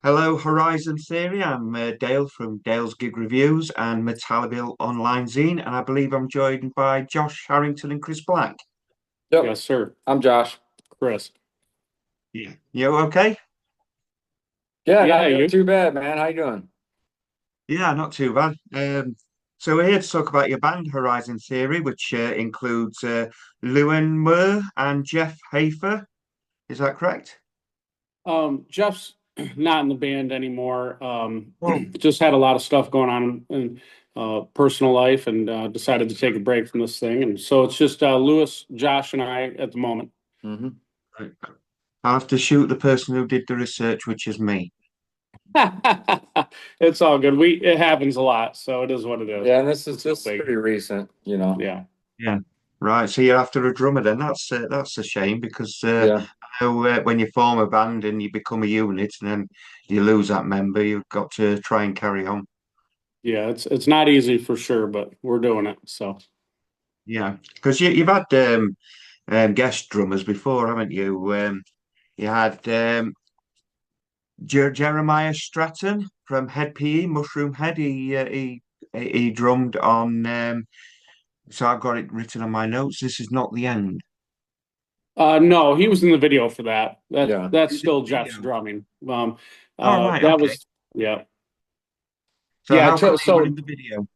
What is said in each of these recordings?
Hello, Horizon Theory. I'm Dale from Dale's Gig Reviews and Metallibill Online Zine, and I believe I'm joined by Josh Harrington and Chris Black. Yep, Yes, sir. I'm Josh. Chris. Yeah. You okay? Yeah, Yeah, not doing you. too bad, man. How you doing? Yeah, not too bad. So we're here to talk about your band, Horizon Theory, which includes Lewin Muir and Jeff Hafer. Is that correct? Jeff's not in the band anymore. Oh, Just had a lot of stuff going on in personal life and decided to take a break from this thing. And so it's just Lewis, Josh, and I at the moment. Hmm. right. I'll have to shoot the person who did the research, which is me. It's all good. It happens a lot, so it is what it is. Yeah, and this is It's no just pretty biggie. recent. Yeah. Yeah. Right. So you're after a drummer then. That's a shame because Yeah. I know when you form a band and you become a unit and then you lose that member, you've got to try and carry on. Yeah, it's not easy for sure, but we're doing it. So Yeah. Because you've had guest drummers before, haven't you? You had Jeremiah Stratton from Head PE, Mushroomhead. He drummed on. So I've got it written on my notes. This is not the end. no, he was in the video for that. Yeah. That's Who's in still the Jeff's video? drumming. Oh, right. That Okay. was yeah. So Yeah, how come he was so in the video?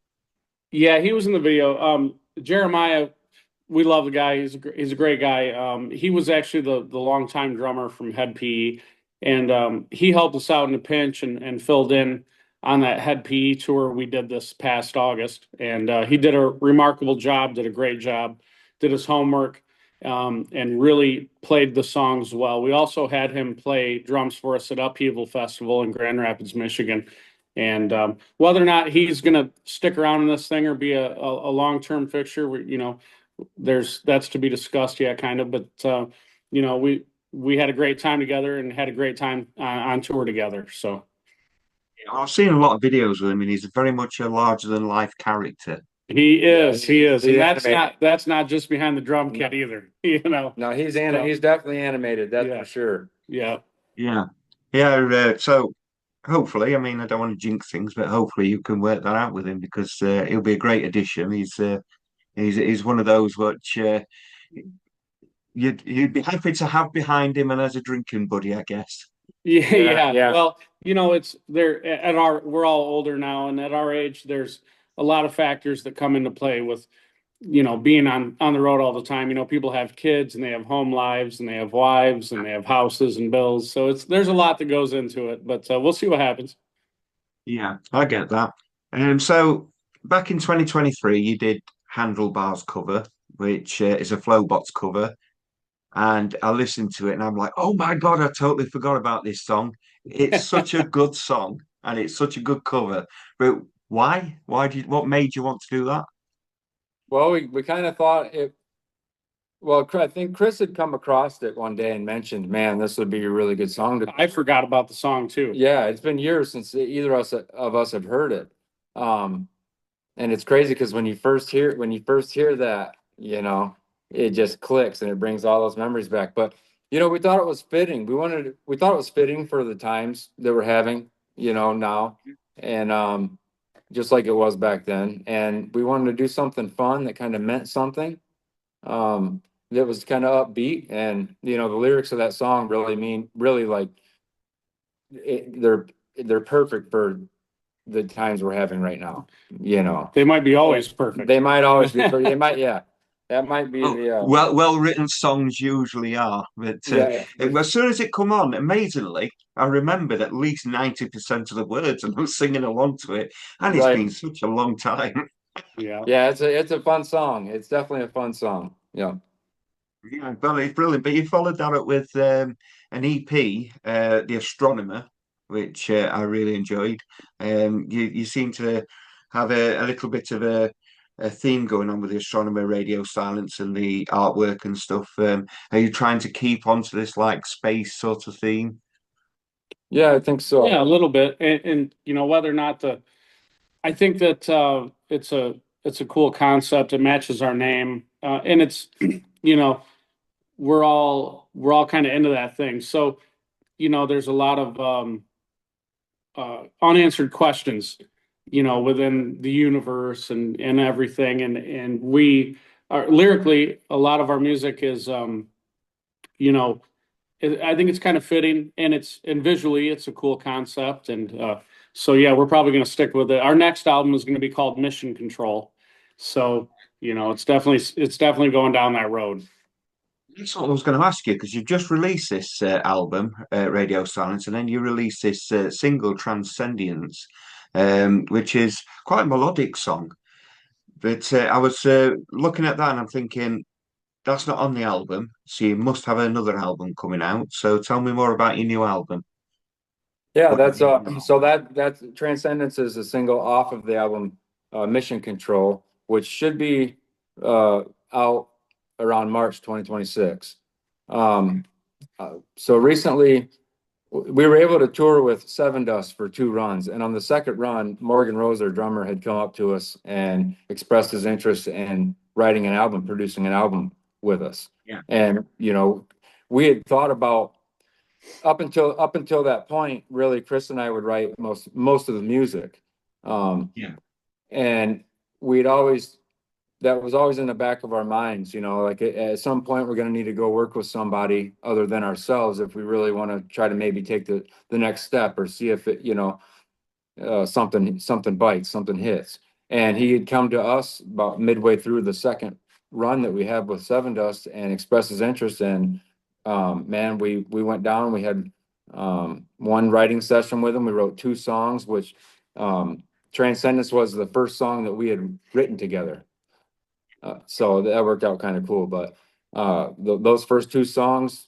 yeah, he was in the video. Jeremiah, we love the guy. He's a great guy. He was actually the longtime drummer from Head PE, and he helped us out in a pinch and filled in on that Head PE tour we did this past August. And he did a remarkable job, did a great job, did his homework, and really played the songs well. We also had him play drums for us at Upheaval Festival in Grand Rapids, Michigan. And whether or not he's going to stick around in this thing or be a long-term fixture, that's to be discussed yet, kind of. But we had a great time together and had a great time on tour together. So I've seen a lot of videos with him, and he's very much a larger than life character. Yeah, he is, and he's animated. that's not just behind the drum No, kit either. You know, no, so he's definitely animated, that's yeah, for sure. yeah. Yeah, yeah. So hopefully, I mean, I don't want to jinx things, but hopefully you can work that out with him because he'll be a great addition. He's one of those which you'd be happy to have behind him and as a drinking buddy, I guess. Yeah, Yeah, yeah. yeah. Well, it's there at our we're all older now, and at our age, there's a lot of factors that come into play with, being on the road all the time. People have kids and they have home lives and they have wives and they have houses and bills. So there's a lot that goes into it, but we'll see what happens. Yeah, I get that. So back in 2023, you did Handlebars cover, which is a Flowbots cover. And I listened to it and I'm like, oh my God, I totally forgot about this song. It's such a good song and it's such a good cover. But why? What made you want to do that? Well, we kind of thought it. Well, I think Chris had come across it one day and mentioned, "Man, this would be a really good song to." I forgot about the song too. Yeah, it's been years since either of us have heard it. Um, And it's crazy because when you first hear that, it just clicks and it brings all those memories back. But we thought it was fitting. We thought it was fitting for the times that we're having, now. And just like it was back then. And we wanted to do something fun that kind of meant something. That was kind of upbeat. And the lyrics of that song really like they're perfect for the times we're having right now. They might be always perfect. They might always be. They might, yeah. That might be Oh, the. well written songs usually are, but Yeah. as soon as it come on, amazingly, I remembered at least 90% of the words and I was singing along to it. And it's Right. been such a long time. Yeah. Yeah. It's a fun song. It's definitely a fun song. Yeah. Yeah, well, it's brilliant. But you followed that up with an EP, The Astronomer, which I really enjoyed. You seem to have a little bit of a theme going on with The Astronomer, Radio Silence, and the artwork and stuff. Are you trying to keep onto this like space sort of theme? Yeah, I think Yeah, a so. little bit. And whether or not I think that it's a cool concept. It matches our name. And it's, you know, we're all kind of into that thing. So, there's a lot of unanswered questions, within the universe and everything. And we are lyrically, a lot of our music is, I think it's kind of fitting, and visually it's a cool concept. And so yeah, we're probably going to stick with it. Our next album is going to be called Mission Control. So, it's definitely going down that road. That's what I was going to ask you because you've just released this album, Radio Silence, and then you released this single, Transcendence, which is quite a melodic song. But I was looking at that and I'm thinking that's not on the album, so you must have another album coming out. So tell me more about your new album. Yeah, that's so that Transcendence is a single off of the album Mission Control, which should be out around March 2026. So recently we were able to tour with Seven Dust for 2 runs, and on the second run, Morgan Rose, our drummer, had come up to us and expressed his interest in writing an album, producing an album with us. Yeah. And we had thought about up until that point, really, Chris and I would write most of the music. Yeah. And we'd always that was always in the back of our minds, like at some point we're going to need to go work with somebody other than ourselves if we really want to try to maybe take the next step or see if it, something bites, something hits. And he had come to us about midway through the second run that we have with Seven Dust and expressed his interest. And man, we went down. We had one writing session with him. We wrote 2 songs, which Transcendence was the first song that we had written together. So that worked out kind of cool. But those first 2 songs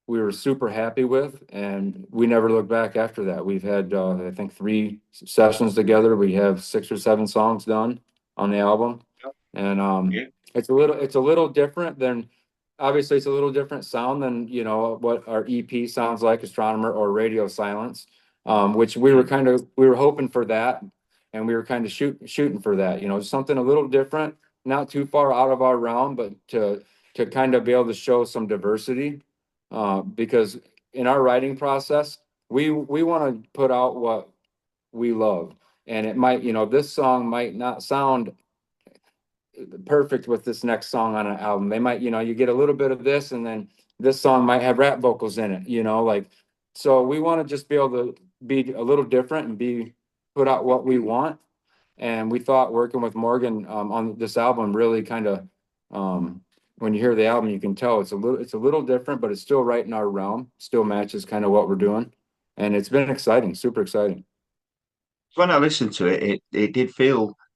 we were super happy with, and we never looked back after that. We've had I think 3 sessions together. We have 6 or 7 songs done on the album, and Yeah. it's a little different than, obviously it's a little different sound than what our EP sounds like, Astronomer or Radio Silence, which we were hoping for that, and we were kind of shooting for that, something a little different, not too far out of our realm, but to kind of be able to show some diversity, because in our writing process, we want to put out what we love, and it might, this song might not sound perfect with this next song on an album. They might, you get a little bit of this, and then this song might have rap vocals in it, so we want to just be able to be a little different and put out what we want. And we thought working with Morgan on this album really kind of, when you hear the album, you can tell it's a little different, but it's still right in our realm, still matches kind of what we're doing. And it's been exciting, super exciting. When I listened to it, it did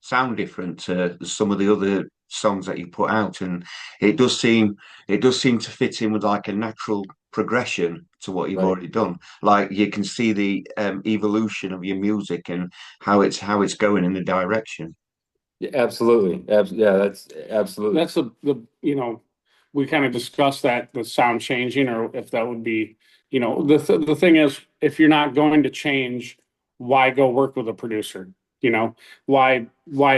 sound different to some of the other songs that you put out, and it does seem to fit in with like a natural progression to what you've Right. already done. Like you can see the evolution of your music and how it's going in the direction. Yeah, absolutely. Yeah, that's absolutely. That's we kind of discussed that, the sound changing, or if that would be, the thing is, if you're not going to change, why go work with a producer? Why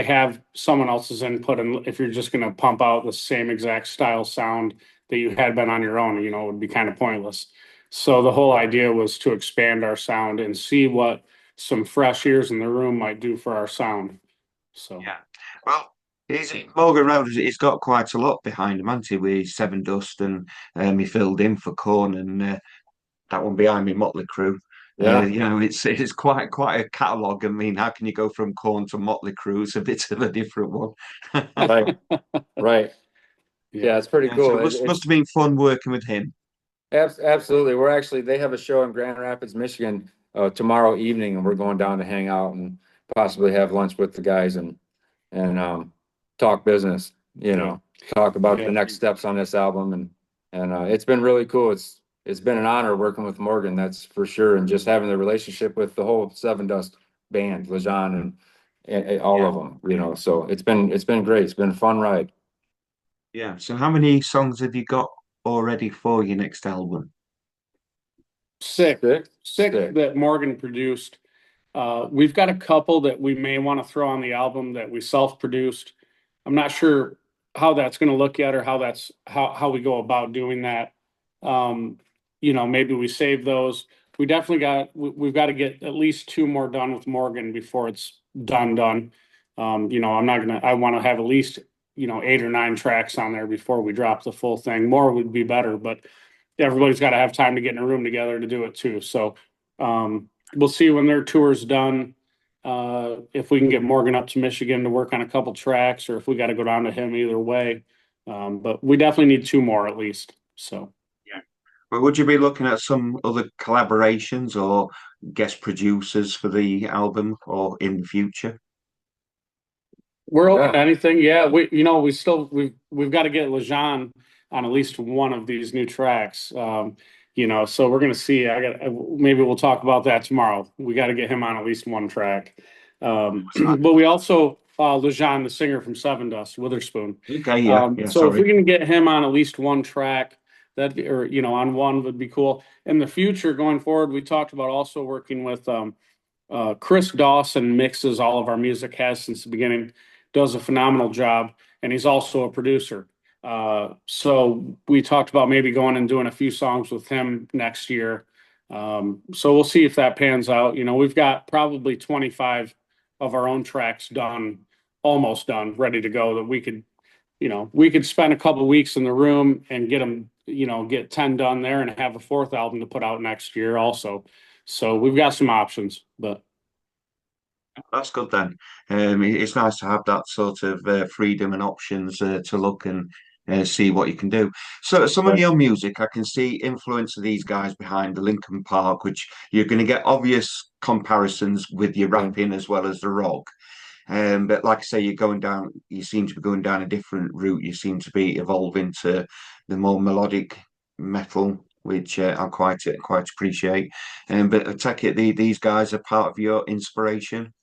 have someone else's input? And if you're just going to pump out the same exact style sound that you had been on your own, it would be kind of pointless. So the whole idea was to expand our sound and see what some fresh ears in the room might do for our sound. So. Yeah. Well, Morgan Road, he's got quite a lot behind him, hasn't he? With Seven Dust, and he filled in for Corn, and that one behind me, Motley Crue. Yeah. It's quite a catalogue. I mean, how can you go from Corn to Motley Crue? It's a bit of a different one. Right. Right. Yeah, it's pretty Yeah, cool. so it must have been fun working with him. Absolutely. They have a show in Grand Rapids, Michigan, tomorrow evening, and we're going down to hang out and possibly have lunch with the guys and talk business, talk about the next steps on this album. And it's been really cool. It's been an honor working with Morgan, that's for sure. And just having the relationship with the whole Seven Dust band, Lejean and all of them, so it's been great. It's been a fun ride. Yeah. So how many songs have you got already for your next album? Six Six. that Morgan produced. We've got a couple that we may want to throw on the album that we self-produced. I'm not sure how that's going to look yet, or how we go about doing that. Maybe we save those. we definitely we've got to get at least two more done with Morgan before it's done. I want to have at least, 8 or 9 tracks on there before we drop the full thing. More would be better, but everybody's got to have time to get in a room together to do it too. So we'll see when their tour's done. If we can get Morgan up to Michigan to work on a couple tracks, or if we got to go down to him, either way. But we definitely need 2 more at least. So. Yeah. But would you be looking at some other collaborations or guest producers for the album or in the future? We're open to anything. Yeah, we've got to get Lejean on at least one of these new tracks. So we're gonna see. Maybe we'll talk about that tomorrow. We got to get him on at least one track. But we also Lejean, the singer from Seven Dust, Witherspoon. Okay, yeah, So if we sorry. can get him on at least one track, on one would be cool. In the future, going forward, we talked about also working with Chris Dawson mixes all of our music, has since the beginning, does a phenomenal job, and he's also a producer. So we talked about maybe going and doing a few songs with him next year. So we'll see if that pans out. We've got probably 25 of our own tracks done, almost done, ready to go, that we could spend a couple of weeks in the room and get them, get 10 done there and have a fourth album to put out next year also. So we've got some options, but That's good then. It's nice to have that sort of freedom and options to look and see what you can do. So, some of Right. your music, I can see influence of these guys behind the Linkin Park, which you're going to get obvious comparisons with your Yeah. rapping as well as the rock. But like I say, you seem to be going down a different route. You seem to be evolving to the more melodic metal, which I quite appreciate. But I take it these guys are part of your inspiration.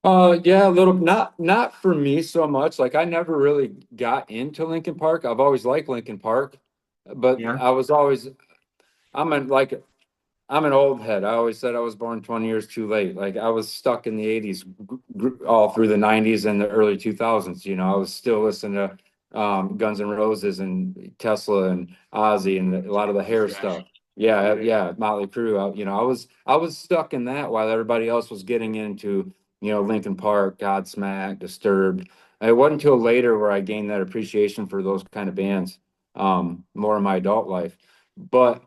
Yeah, a little, not for me so much. Like I never really got into Linkin Park. I've always liked Linkin Park, but Yeah. I'm an like I'm an old head. I always said I was born 20 years too late. Like I was stuck in the 80s, all through the 90s and the early 2000s. I was still listening to Guns N' Roses and Tesla and Ozzy and a lot of the hair Yes. stuff. Yeah, Motley Crue. I was stuck in that while everybody else was getting into, Linkin Park, Godsmack, Disturbed. It wasn't until later where I gained that appreciation for those kind of bands, more in my adult life. But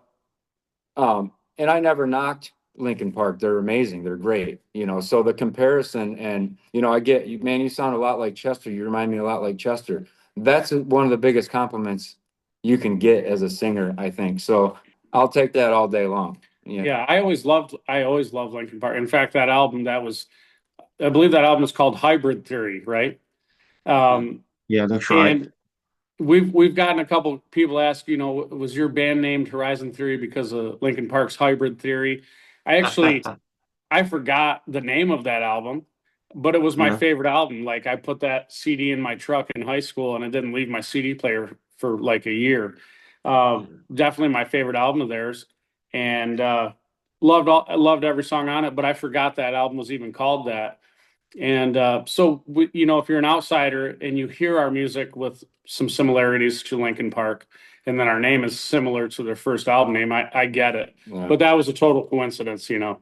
and I never knocked Lincoln Park. They're amazing. They're great. So the comparison, and I get you, man, you sound a lot like Chester. You remind me a lot like Chester. That's one of the biggest compliments you can get as a singer, I think. So I'll take that all day long. Yeah. yeah, I always loved Linkin Park. In fact, I believe that album is called Hybrid Theory, right? Um, Yeah, that's right. and we've gotten a couple people ask, was your band named Horizon Theory because of Linkin Park's Hybrid Theory? I actually I forgot the name of that album, but it was my Yeah. favorite album. Like I put that CD in my truck in high school, and it didn't leave my CD player for like a year. Definitely my favorite album of theirs, and loved every song on it. But I forgot that album was even called that. And if you're an outsider and you hear our music with some similarities to Linkin Park, and then our name is similar to their first album name, I get it. Yeah. But that was a total coincidence. A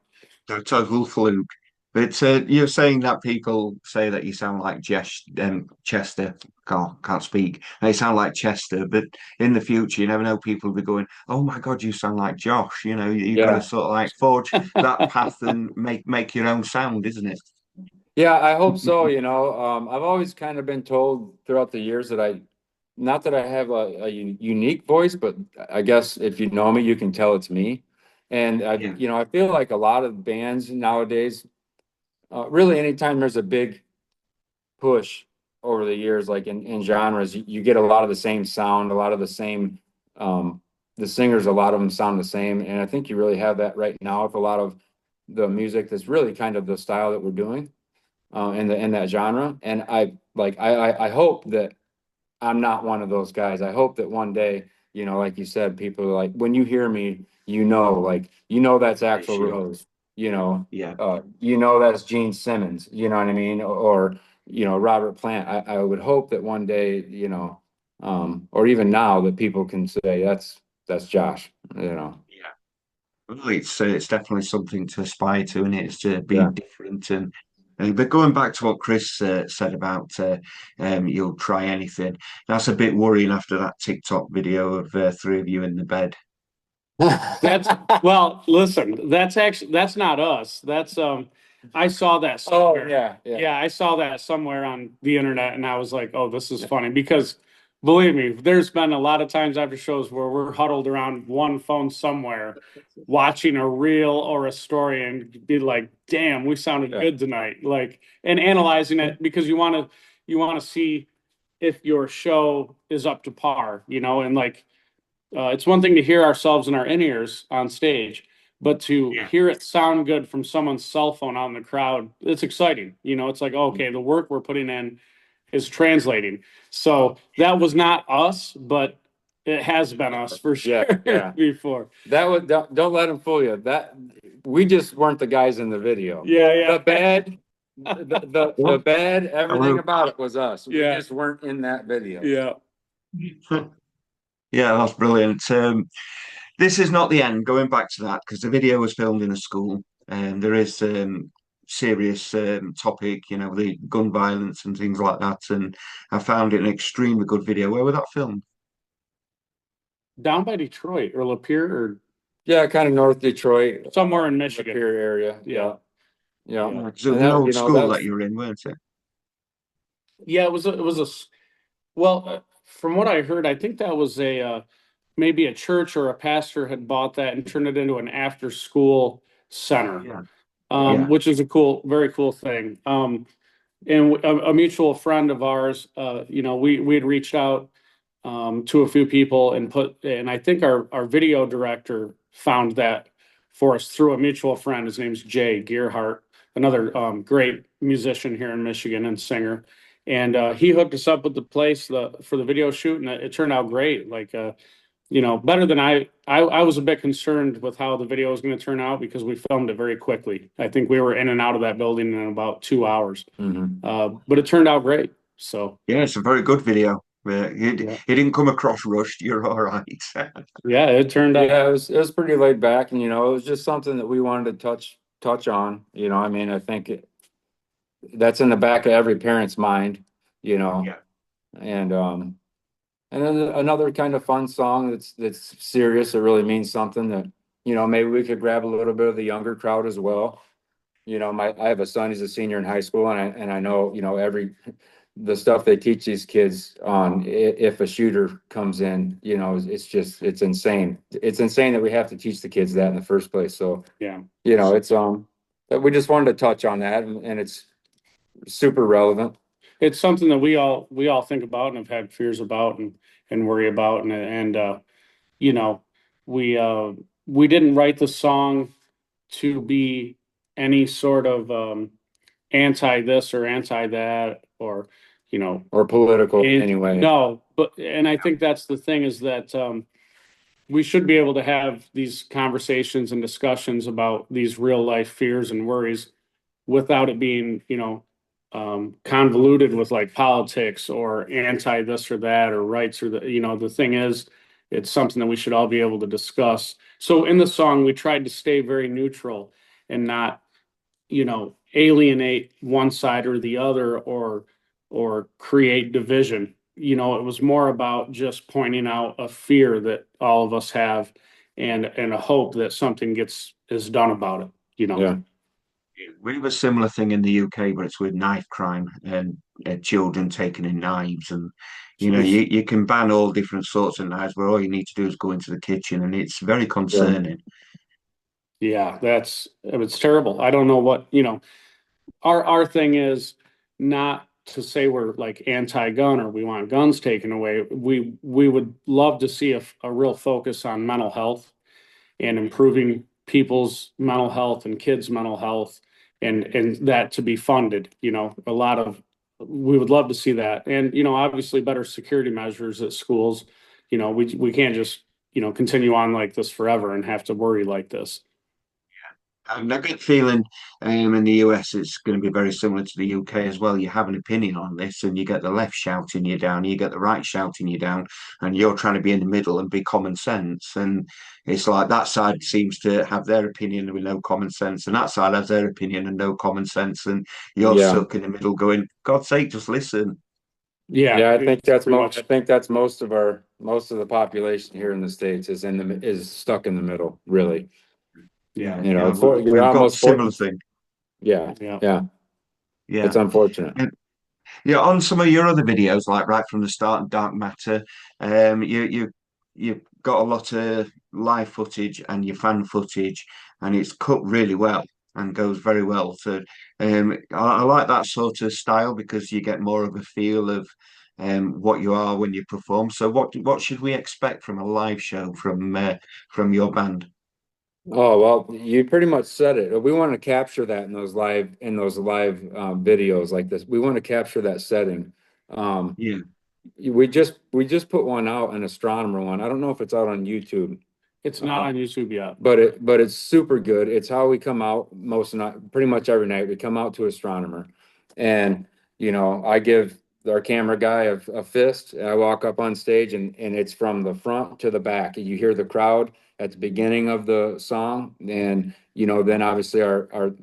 total fluke. But you're saying that people say that you sound like Chester. Can't speak. They sound like Chester, but in the future, you never know. People will be going, "Oh my God, you sound like Josh." You've got to Yeah. sort of like forge that path and make your own sound, isn't it? Yeah, I hope so. I've always kind of been told throughout the years that not that I have a unique voice, but I guess if you know me, you can tell it's me. And Yeah, I feel like a lot of bands nowadays, really anytime there's a big push over the years, like in genres, you get a lot of the same sound, a lot of the same, the singers, a lot of them sound the same. And I think you really have that right now with a lot of the music that's really kind of the style that we're doing, in that genre. And I hope that I'm not one of those guys. I hope that one day, like you said, people are like, when you hear me, like, that's it's Axl you. Rose, Yeah, that's Gene Simmons, you know what I mean? Or, Robert Plant. I would hope that one day, or even now that people can say that's Josh, yeah. Well, it's definitely something to aspire to, and it's to be Yeah. different. And but going back to what Chris said about you'll try anything, that's a bit worrying after that TikTok video of three of you in the bed. That's well, listen, that's not us. That's I saw that Oh somewhere. yeah. Yeah, I saw that somewhere on the internet and I was like, "Oh, this is funny." Because believe me, there's been a lot of times after shows where we're huddled around one phone somewhere watching a reel or a story and be like, "Damn, we sounded Yeah. good tonight." Like and analyzing it because you want to see if your show is up to par, and like it's one thing to hear ourselves in our in-ears on stage, but to Yeah. hear it sound good from someone's cell phone out in the crowd, it's exciting. It's like, okay, the work we're putting in is translating. So that was not us, but it has been us for sure Yeah. before. That would don't let them fool you. That we just weren't the guys in the video. Yeah. The bad, the Well, bad, everything hello. about it was us. We Yeah. just weren't in that video. Yeah. Yeah, that's brilliant. This is not the end. Going back to that, because the video was filmed in a school, and there is serious topic, the gun violence and things like that. And I found it an extremely good video. Where was that filmed? Down by Detroit or Lapeer or Yeah, kind of North Detroit, somewhere in the Michigan. Pier area. Yeah. Yeah. Yeah. Because it was And an that, old school that that's you were in, weren't it? Yeah, well, from what I heard, I think that was maybe a church or a pastor had bought that and turned it into an after school center, Yeah. Yeah. which is a very cool thing. And a mutual friend of ours, we had reached out to a few people and I think our video director found that for us through a mutual friend. His name's Jay Gearhart, another great musician here in Michigan and singer. And he hooked us up with the place for the video shoot, and it turned out great. Like, better than I was a bit concerned with how the video was going to turn out because we filmed it very quickly. I think we were in and out of that building in about 2 hours, but it turned out great. So Yeah, it's a very good video. yeah, It didn't come across rushed. You're all right. yeah, it turned out. yeah, it was pretty laid back, and it was just something that we wanted to touch on. I mean, I think that's in the back of every parent's mind, you know, Yeah. and then another kind of fun song that's serious, that really means something that, maybe we could grab a little bit of the younger crowd as well. I have a son, he's a senior in high school, and I know, the stuff they teach these kids on if a shooter comes in, it's insane. It's insane that we have to teach the kids that in the first place. So, Yeah. it's we just wanted to touch on that, and it's super relevant. It's something that we all think about and have had fears about and worry about and you know we didn't write the song to be any sort of anti this or anti that or Or political anyway. no, but and I think that's the thing is that we should be able to have these conversations and discussions about these real life fears and worries without it being, convoluted with like politics or anti this or that or rights or the thing is, it's something that we should all be able to discuss. So in the song, we tried to stay very neutral and not, alienate one side or the other or create division. It was more about just pointing out a fear that all of us have and a hope that something is done about it. Yeah. We have a similar thing in the UK, but it's with knife crime and children taking in knives. And, Jeez. you can ban all different sorts of knives, but all you need to do is go into the kitchen. And it's very Yeah. concerning. Yeah, it's terrible. I don't know what, our thing is not to say we're like anti-gun or we want guns taken away. We would love to see a real focus on mental health and improving people's mental health and kids' mental health and that to be funded. We would love to see that. And, obviously better security measures at schools. We can't just, continue on like this forever and have to worry like this. And I get the feeling in the US it's going to be very similar to the UK as well. You have an opinion on this, and you get the left shouting you down, you get the right shouting you down, and you're trying to be in the middle and be common sense. And it's like that side seems to have their opinion with no common sense, and that side has their opinion and no common sense, and you're Yeah. stuck in the middle going, God's sake, just listen. Yeah, Yeah, I think it's that's pretty most, I much. think that's most of the population here in the States is stuck in the middle, really. Yeah, Yeah, You know, yeah, for you're we've got almost for, similar thing. yeah, yeah. yeah. It's Yeah. unfortunate. Yeah, on some of your other videos, like right from the start and Dark Matter, you've got a lot of live footage and your fan footage, and it's cut really well and goes very well. So, I like that sort of style because you get more of a feel of what you are when you perform. So, what should we expect from a live show from your band? Oh, well, you pretty much said it. We want to capture that in those live videos like this. We want to capture that setting. Um, Yeah, we just put one out, an astronomer one. I don't know if it's out on YouTube. It's not Uh, on YouTube yet. but it's super good. It's how we come out most night, pretty much every night. We come out to astronomer, and I give our camera guy a fist. And I walk up on stage, and it's from the front to the back. You hear the crowd at the beginning of the song, and then obviously our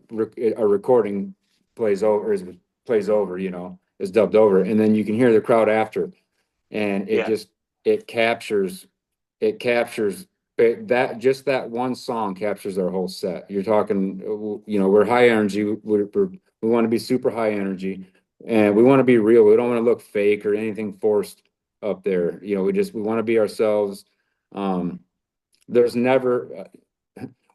recording plays over. Is dubbed over, and then you can hear the crowd after, and yeah, it captures it captures that one song captures our whole set. You're talking, we're high energy. We want to be super high energy, and we want to be real. We don't want to look fake or anything forced up there. We want to be ourselves. Um, there's never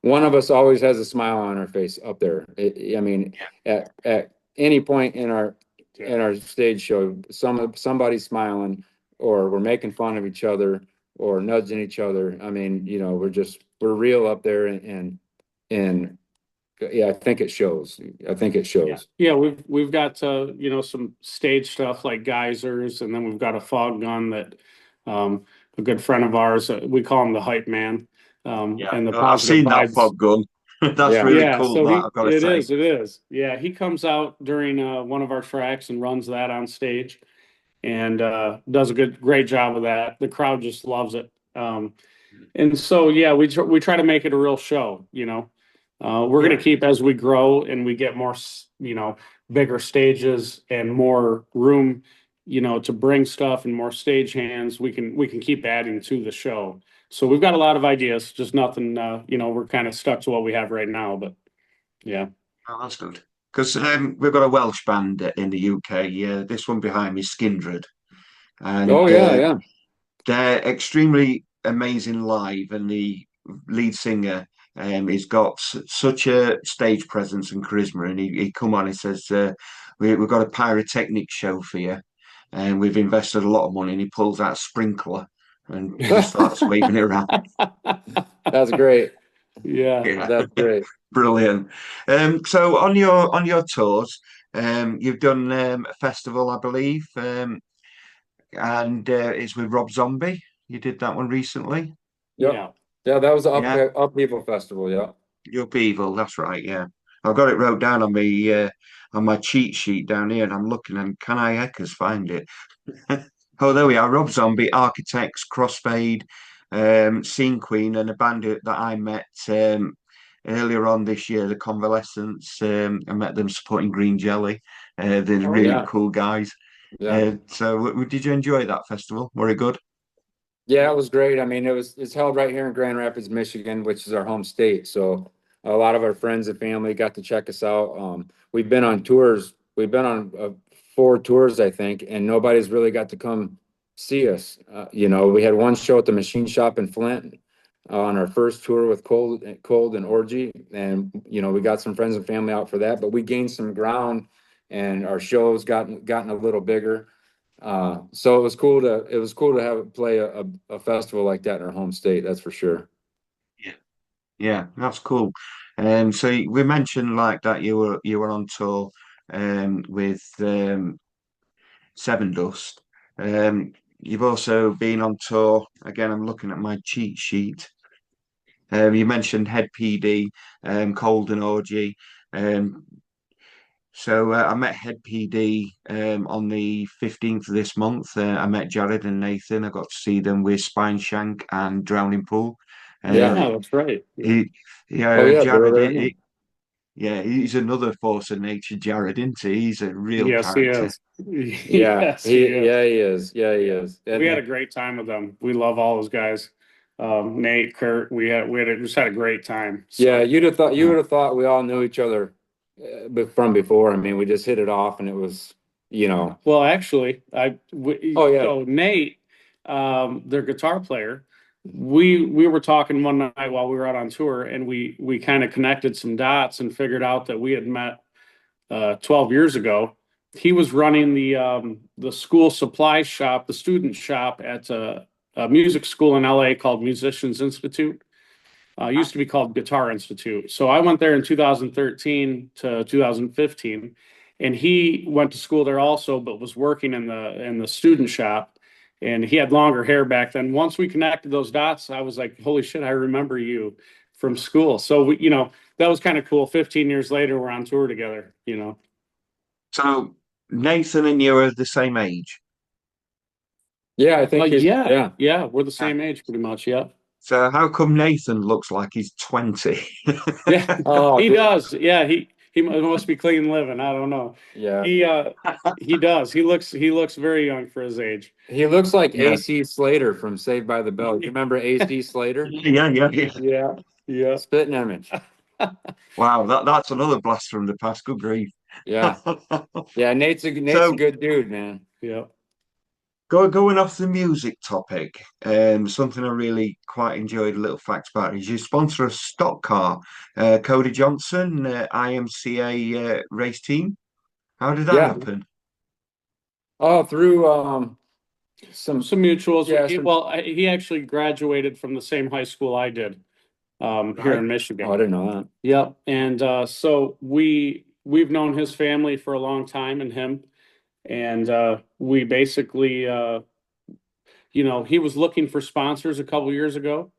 one of us always has a smile on our face up there. I mean, at any point in our stage show, somebody's smiling, or we're making fun of each other, or nudging each other. I mean, we're real up there, and yeah, I think it shows. I think it Yeah, shows. yeah, we've got some stage stuff like geysers, and then we've got a fog gun that a good friend of ours, we call him the hype man, yeah. and the I've positive seen that vibes. fog gun. That's Yeah. really Yeah, cool. so That he I've got to it say. is, it is. Yeah, he comes out during one of our tracks and runs that on stage, and does a great job of that. The crowd just loves it. And so, yeah, we try to make it a real show. We're going Yeah. to keep as we grow and we get more, bigger stages and more room, to bring stuff and more stage hands. We can keep adding to the show. So we've got a lot of ideas, just nothing. We're kind of stuck to what we have right now. But yeah, Oh, that's good. Because we've got a Welsh band in the UK. This one behind me, Skindred, Oh and yeah, yeah. they're extremely amazing live. And the lead singer, he's got such a stage presence and charisma. And he come on, he says, "We've got a pyrotechnic show for you, and we've invested a lot of money." And he pulls out a sprinkler and just starts waving it around. That's great. yeah. Yeah. That's great. Brilliant. So on your tours, you've done a festival, I believe, and it's with Rob Zombie. You did that one recently. Yep. Yeah. Yeah, that was the Yeah, Upheaval Festival. Yeah. your Beevil. That's right. Yeah, I've got it wrote down on my cheat sheet down here, and I'm looking, and can I heckers find it? Oh, there we are. Rob Zombie, Architects, Crossfade, Scene Queen, and a band that I met earlier on this year, the Convalescents. I met them supporting Green Jelly. They're Oh really yeah. Yeah. cool guys. Yeah. So, did you enjoy that festival? Were it good? Yeah, it was great. I mean, it's held right here in Grand Rapids, Michigan, which is our home state. So a lot of our friends and family got to check us out. We've been on tours. We've been on 4 tours, I think, and nobody's really got to come see us. We had one show at the Machine Shop in Flint on our first tour with Cold and Orgy, and we got some friends and family out for that. But we gained some ground, and our shows gotten a little bigger. So it was cool to have play a festival like that in our home state. That's for sure. Yeah, yeah, that's cool. So we mentioned like that you were on tour with Seven Dust. You've also been on tour. Again, I'm looking at my cheat sheet. You mentioned Head PD, Cold and Orgy. Um, I met Head PD on the 15th of this month. I met Jared and Nathan. I got to see them with Spine Shank and Drowning Pool. Yeah. Yeah, Uh, that's right. Yeah. he, Oh yeah, yeah, they were Jared, there. Yeah. yeah, he's another force of nature, Jared, isn't he? He's a real Yes, he character. is. Yes, he is. Yeah, he is. Yeah, he Yeah. is. We had And a great time with them. We love all those guys. Nate, Kurt, just had a great time. yeah, So you would have thought we all knew each other from before. I mean, we just hit it off, and it was, you know. well, actually, Oh yeah, so Nate, their guitar player, we were talking one night while we were out on tour, and we kind of connected some dots and figured out that we had met 12 years ago. He was running the school supply shop, the student shop at a music school in LA called Musicians Institute. Used to be called Guitar Institute. So I went there in 2013 to 2015, and he went to school there also, but was working in the student shop. And he had longer hair back then. Once we connected those dots, I was like, "Holy shit, I remember you from school." So that was kind of cool. 15 years later, we're on tour together. So Nathan and you are the same age. yeah. I think he's Yeah, yeah. yeah, we're the Yeah. same age pretty much. Yeah, So how come Nathan looks like he's 20? yeah, Oh, he does. Yeah, he must be clean living. I don't know. yeah. He does. He looks very young for his age. He looks like Yeah. AC Slater from Saved by the Bell. You remember AC Slater? Yeah, yeah, yeah. Yeah, yeah. Spitting image. Wow, that's another blast from the past. Good grief. Yeah, yeah. Nate's a So good dude, man. Yeah. going off the music topic, something I really quite enjoyed a little fact about is you sponsor a stock car, Cody Johnson, IMCA race team. How did that Yeah. happen? Oh, through some Some mutuals. yeah some. He actually graduated from the same high school I did here Right. in Oh, I Michigan. didn't know that. Yep. And so we've known his family for a long time and him. And we basically he was looking for sponsors a couple years ago,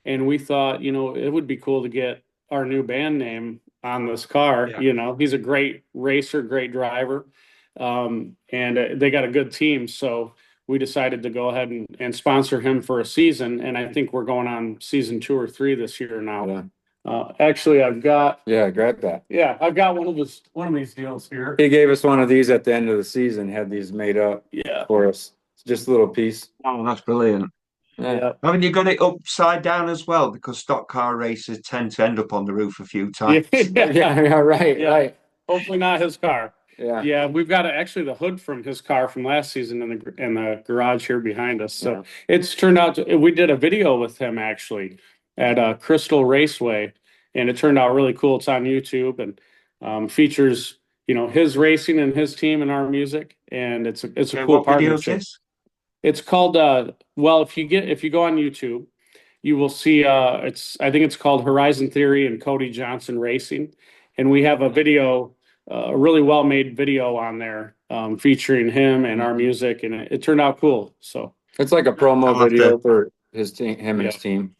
and we thought, it would be cool to get our new band name on this car. Yeah. He's a great racer, great driver, and they got a good team. So we decided to go ahead and sponsor him for a season, and I think we're going on season 2 or 3 this year now. Yeah. Actually, I've got Grab that. I've got one of these deals here. He gave us one of these at the end of the season. Had these made up Yeah. for us. It's just a little piece. Oh, that's brilliant. Yeah. Haven't you got it upside down as well? Because stock car races tend to end up on the roof a few times. Yeah, right, Yeah. right. Hopefully not his car. Yeah. Yeah, we've got actually the hood from his car from last season in the garage here behind us. So Yeah. it's turned out we did a video with him actually at Crystal Raceway, and it turned out really cool. It's on YouTube and features his racing and his team and our music, and it's a So cool what video is partnership. this? It's called well, if you go on YouTube, you will see I think it's called Horizon Theory and Cody Johnson Racing, and we have a video, a really well made video on there featuring him and our music, and it turned out cool. So It's like a promo I'll have video to, for his team, him and his team.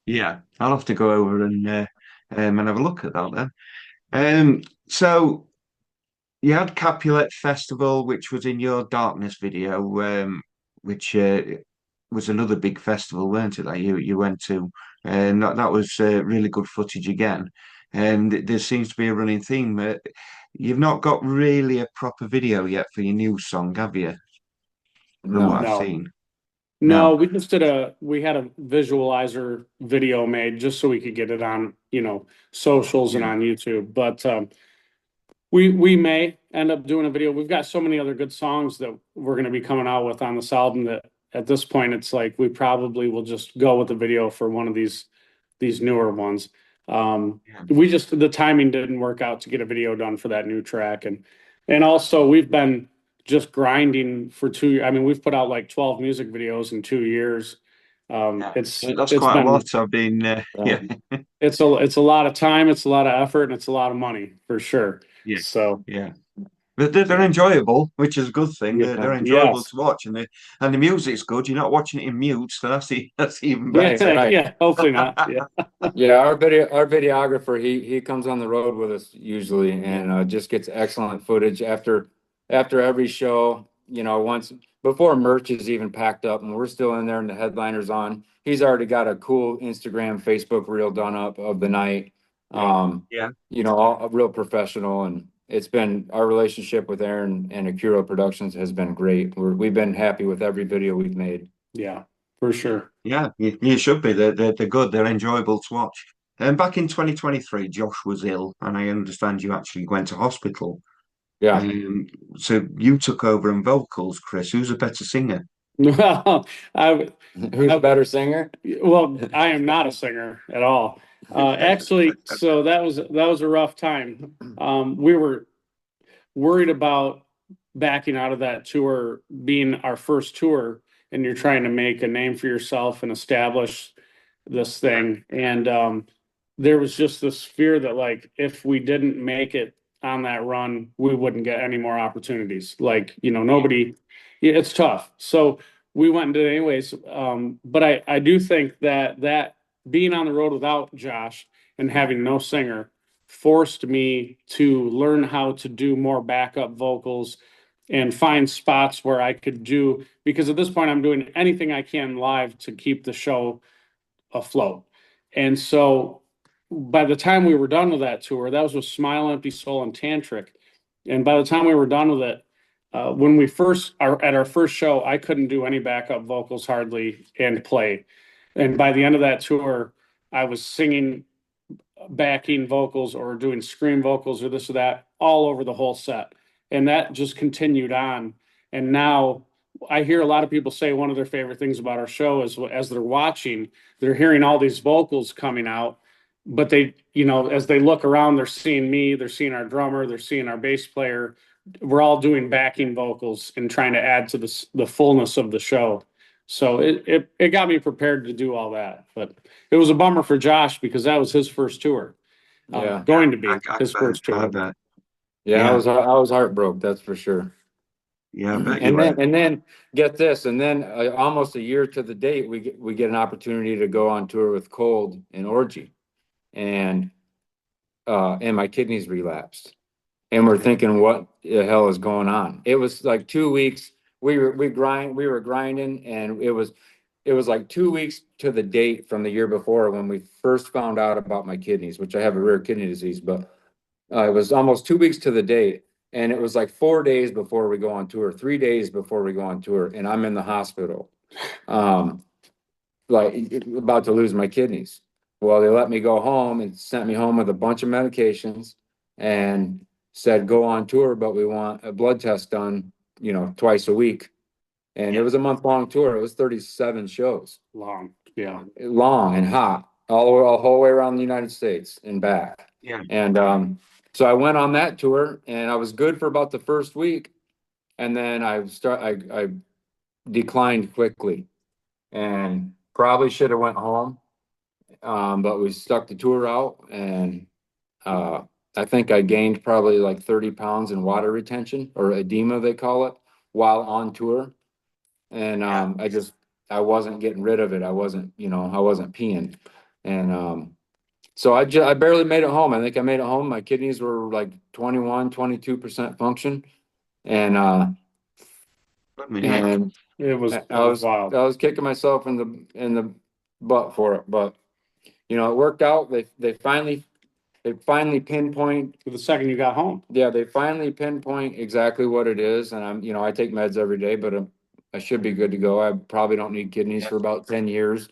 yeah, I'll have to go over and have a look at that then. So you had Capulet Festival, which was in your Darkness video, which was another big festival, weren't it? That you went to, and that was really good footage again. And there seems to be a running theme. You've not got really a proper video yet for your new song, have you? From what No. I've no, seen. no, No. we had a visualizer video made just so we could get it on socials and Yeah. on YouTube, but we may end up doing a video. We've got so many other good songs that we're going to be coming out with on this album that at this point it's like we probably will just go with the video for one of these newer ones. Yeah. The timing didn't work out to get a video done for that new track, and also we've been just grinding for 2 years. I mean, we've put out like 12 music videos in 2 years. Yeah. It's That's it's quite a been lot. I've been, yeah, it's a lot of time, it's a lot of effort, and it's a lot of money for sure. yeah, So yeah. But they're enjoyable, which is a good thing. They're Yeah. enjoyable Yes. to watch, and the music's good. You're not watching it in mute, so that's even Right, better. right. Yeah. Hopefully not. Yeah. Yeah, our videographer, he comes on the road with us usually and just gets excellent footage after every show, once before merch is even packed up and we're still in there and the headliner's on. He's already got a cool Instagram, Facebook reel done up of the night. Yeah. Yeah, All real professional, and it's been our relationship with Aaron and Akira Productions has been great. We've been happy with every video we've made. Yeah. For sure. yeah, you should be. They're good. They're enjoyable to watch. And back in 2023, Josh was ill, and I understand you actually went to hospital. Yeah. Um, so you took over in vocals, Chris. Who's a better singer? Well, I, Who's a I, better singer? well, I am not a singer at all. Actually, so that was a rough time. We were worried about backing out of that tour being our first tour, and you're trying to make a name for yourself and establish this Yeah, thing. And there was just this fear that, like, if we didn't make it on that run, we wouldn't get any more opportunities. Like, nobody, yeah, it's tough. So we went and did it anyways. But I do think that being on the road without Josh and having no singer forced me to learn how to do more backup vocals and find spots where I could do, because at this point I'm doing anything I can live to keep the show afloat. And so by the time we were done with that tour, that was with Smile, Empty Soul, and Tantric. And by the time we were done with it, when we first are at our first show, I couldn't do any backup vocals hardly and play. And by the end of that tour, I was singing backing vocals or doing scream vocals or this or that all over the whole set. And that just continued on. And now I hear a lot of people say one of their favorite things about our show is as they're watching, they're hearing all these vocals coming out, but they, as they look around, they're seeing me, they're seeing our drummer, they're seeing our bass player. We're all doing backing vocals and trying to add to the fullness of the show. So it got me prepared to do all that. But it was a bummer for Josh because that was his first tour, Yeah. yeah. going to be I his bet. first I tour. bet. Yeah, Yeah, I was heartbroken, that's for sure. yeah. I bet you And were. then get this, and then almost a year to the date, we get an opportunity to go on tour with Cold and Orgy, and my kidneys relapsed, and we're thinking, what the hell is going on? It was like 2 weeks. We were grinding, and it was like 2 weeks to the date from the year before when we first found out about my kidneys, which I have a rare kidney disease, but it was almost 2 weeks to the date. And it was like 4 days before we go on tour, 3 days before we go on tour, and I'm in the hospital, um, like about to lose my kidneys. Well, they let me go home and sent me home with a bunch of medications and said, go on tour, but we want a blood test done, twice a week. And it Yeah, was a month-long tour. It was 37 shows, Long. Yeah. long and hot, all the whole way around the United States and back. yeah. And so I went on that tour and I was good for about the first week. And then I declined quickly and probably should have went home. But we stuck the tour out and I think I gained probably like 30 pounds in water retention or edema, they call it, while on tour. And Yeah. I wasn't getting rid of it. I wasn't peeing. And so I barely made it home. I think I made it home. My kidneys were like 22% function. And Let me heck. and It was I it I was was wild. I was kicking myself in the butt for it, but it worked out. They finally pinpoint. The second you got home. Yeah, they finally pinpoint exactly what it is, and I take meds every day, but I should be good to go. I probably don't need kidneys Yeah. for about 10 years,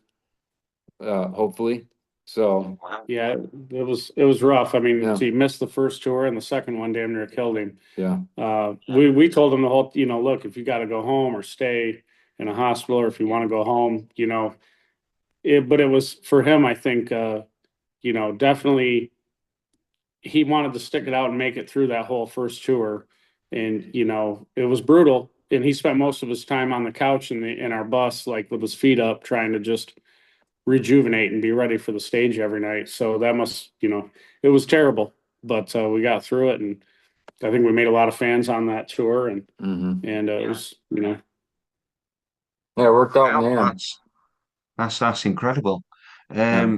hopefully. So, Wow. Yeah, it was rough. I mean, yeah, so he missed the first tour and the second one damn near killed him. yeah, We told him the whole, look, if you got to go home or stay in a hospital, or if you want to go home, but it was for him, I think, definitely he wanted to stick it out and make it through that whole first tour. And, it was brutal. And he spent most of his time on the couch in our bus, like with his feet up, trying to just rejuvenate and be ready for the stage every night. So that must, it was terrible, but we got through it, and I think we made a lot of fans on that tour, and it Yeah. was, you know, Yeah, it worked out in the Wow, end. that's incredible. Yeah.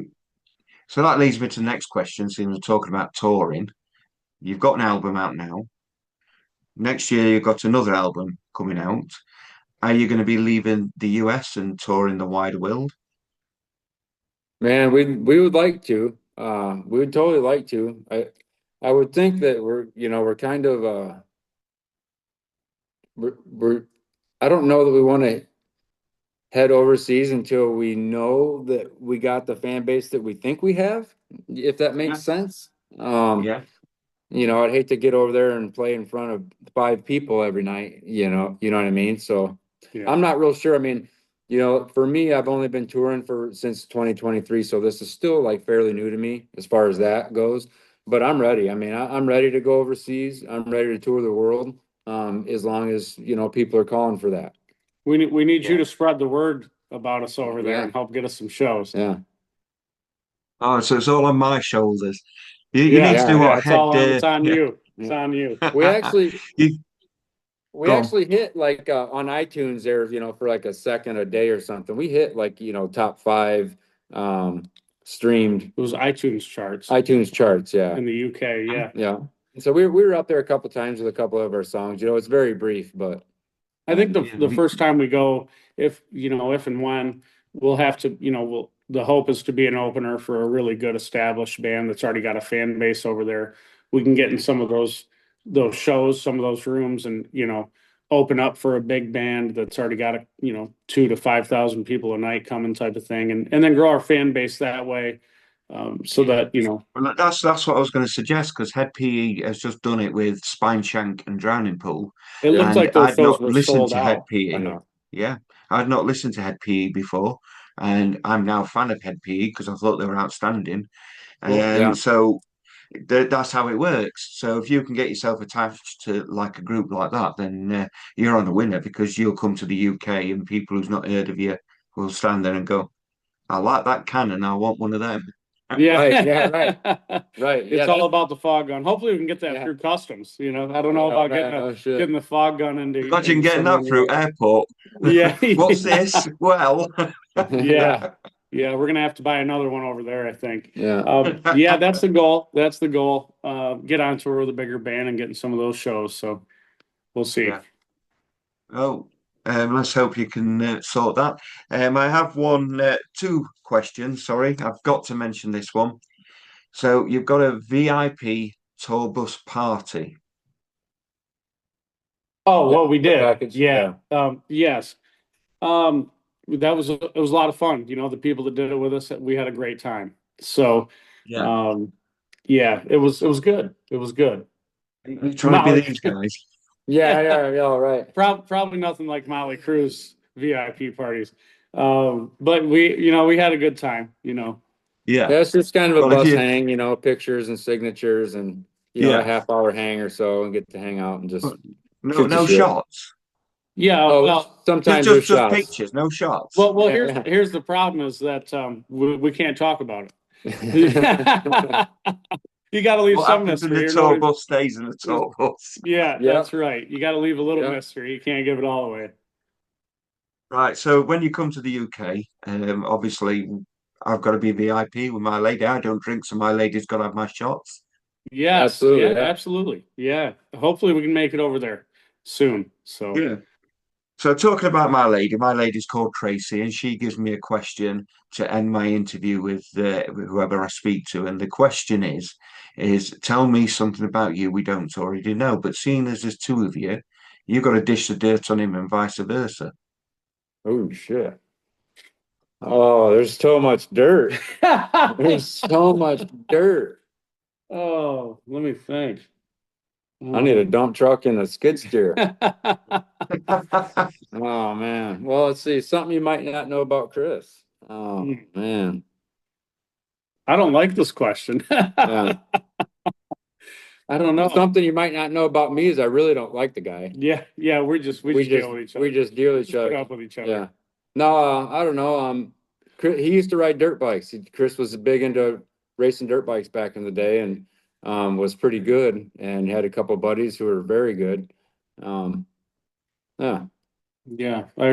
So that leads me to the next question. Since we're talking about touring, you've got an album out now. Next year, you've got another album coming out. Are you going to be leaving the US and touring the wider world? Man, we would like to. We would totally like to. I would think that we're kind of we're I don't know that we want to head overseas until we know that we got the fan base that we think we have, if that Yeah. makes sense. Um, Yeah. I'd hate to get over there and play in front of 5 people every night, you know what I mean? So yeah. I'm not real sure. I mean, for me, I've only been touring since 2023, so this is still like fairly new to me as far as that goes. But I'm ready. I mean, I'm ready to go overseas. I'm ready to tour the world, as long as, people are calling for that. We need you Yeah. to spread the word about us over there Yeah. and help get us some shows. Yeah. Oh, so it's all on my shoulders. You Yeah, need to Yeah. do yeah, what it's all on. It's on yeah. you. It's on you. We actually You we go on. actually hit like on iTunes there, for like a second a day or something. We hit like, top 5 streamed It was iTunes charts iTunes charts. Yeah. in the UK. Yeah, Yeah. So we were up there a couple times with a couple of our songs. It's very brief, but I think Yeah, the first time we go, if and when, we'll have to, the hope is to be an opener for a really good established band that's already got a fan base over there. We can get in some of those shows, some of those rooms, and open up for a big band that's already got 2 to 5,000 people a night coming, type of thing, and then grow our fan base that way, so yeah. that Well, that's what I was going to suggest because Head PE has just done it with Spine Shank and Drowning Pool, it looked and like those I'd shows not were listened sold to Head out. I PE. know. Yeah, I'd not listened to Head PE before, and I'm now a fan of Head PE because I thought they were outstanding. Cool. Yeah. So that's how it works. So if you can get yourself attached to like a group like that, then you're on a winner because you'll come to the UK and people who's not heard of you will stand there and go, "I like that cannon. I want one of them." Yeah. Right. Yeah. Right. Right. It's Yeah. all about the fog gun. Hopefully we can get that Yeah. through customs. I don't know Oh, about man, oh, shit. getting the fog gun Imagine into getting that someone. through airport. Yeah. What's this? Well, Yeah. Yeah, we're gonna have to buy another one over there, I think. Yeah. Yeah, that's the goal. That's the goal. Get on tour with a bigger band and get in some of those shows. So we'll see. yeah. Oh, let's hope you can sort that. I have two questions. Sorry, I've got to mention this one. So you've got a VIP tour bus party. Oh, Yeah. well, we The did. package. Yeah. Yes. That was it was a lot of fun. The people that did it with us, we had a great time. So, Yeah. yeah, it was good. It was good. You trying to be Molly, these guys? Yeah. Yeah. Yeah. All right. probably nothing like Molly Cruz VIP parties. But we had a good time. Yeah. Yeah. It's just kind of a Well, if bus you, hang, pictures and signatures and, a yeah, half-hour hang or so and get to hang out and just no, shoot the no shit. shots. Yeah. Oh, Well, sometimes there's Just shots. pictures, no shots. well, Yeah. Yeah. here's the problem is that we can't talk about Yeah. it. You got to leave What some happens in the mystery. tour bus stays in the tour bus. Yeah, Yeah. that's right. You got to leave a little Yeah. mystery. You can't give it all away. Right. So when you come to the UK, obviously I've got to be VIP with my lady. I don't drink, so my lady's got to have my shots. Yes, Absolutely. yeah, Yeah. absolutely. Yeah. Hopefully we can make it over there soon. So Yeah. So talking about my lady's called Tracy, and she gives me a question to end my interview with whoever I speak to. And the question is tell me something about you we don't already know. But seeing as there's two of you, you've got to dish the dirt on him and vice versa. Oh shit. Oh, there's so much dirt. There's so much dirt. Oh, let me think. I need a dump truck and a skid steer. Oh man. Well, let's see. Something you might not know about Chris. Oh man. I don't like this question. Yeah. I don't know. Something you might not know about me is I really don't like the guy. Yeah, we just deal with each other. We just deal with each Put other. up with each other. Yeah. No, I don't know. He used to ride dirt bikes. Chris was big into racing dirt bikes back in the day, and was pretty good, and had a couple buddies who were very good. Yeah. Yeah, I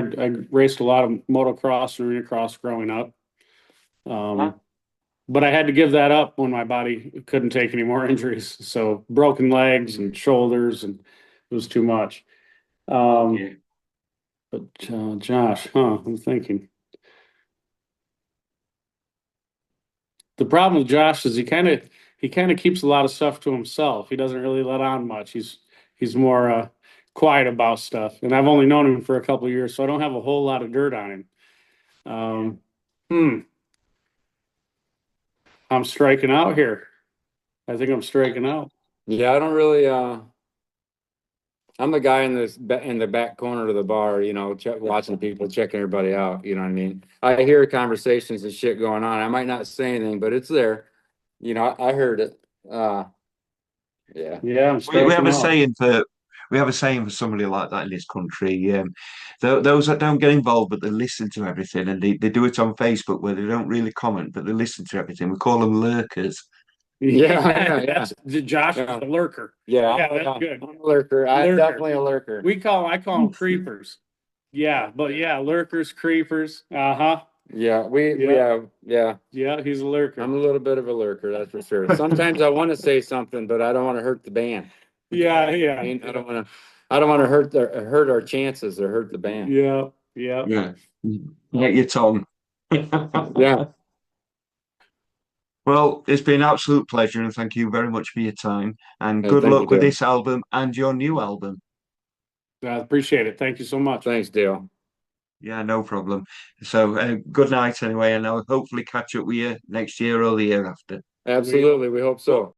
raced a lot of motocross and arena growing up. But I had to give that up when my body couldn't take any more injuries. So broken legs and shoulders, and it was too much. Yeah. But Josh, I'm thinking. The problem with Josh is he kind of keeps a lot of stuff to himself. He doesn't really let on much. He's more quiet about stuff. And I've only known him for a couple of years, so I don't have a whole lot of dirt on him. I'm striking out here. I think I'm striking out. Yeah, I don't really I'm the guy in the back corner of the bar, watching people, checking everybody out, you know what I mean? I hear conversations and shit going on. I might not say anything, but it's there. I heard it. Yeah. Yeah, I'm We striking have a out. saying for somebody like that in this country. Those that don't get involved, but they listen to everything, and they do it on Facebook where they don't really comment, but they listen to everything. We call them lurkers. Yeah. That's Josh is Yeah. a lurker. Yeah, Yeah, that's good. I'm a lurker. I'm Lurker. definitely a lurker. I call them creepers. Yeah, but yeah, lurkers, creepers. Uh-huh. Yeah, Yeah, he's a lurker. I'm a little bit of a lurker, that's for sure. Sometimes I want to say something, but I don't want to hurt the band. Yeah. I mean, I don't want to hurt our chances or hurt the band. Yeah. Yeah, get your tongue. Yeah. Well, it's been an absolute pleasure, and thank you very much for your time. And Hey, good thank luck you, with Dale. this album and your new album. I appreciate it. Thank you so much. Thanks, Dale. Yeah, no problem. So, good night anyway, and I'll hopefully catch up with you next year or the year after. Absolutely, we hope so.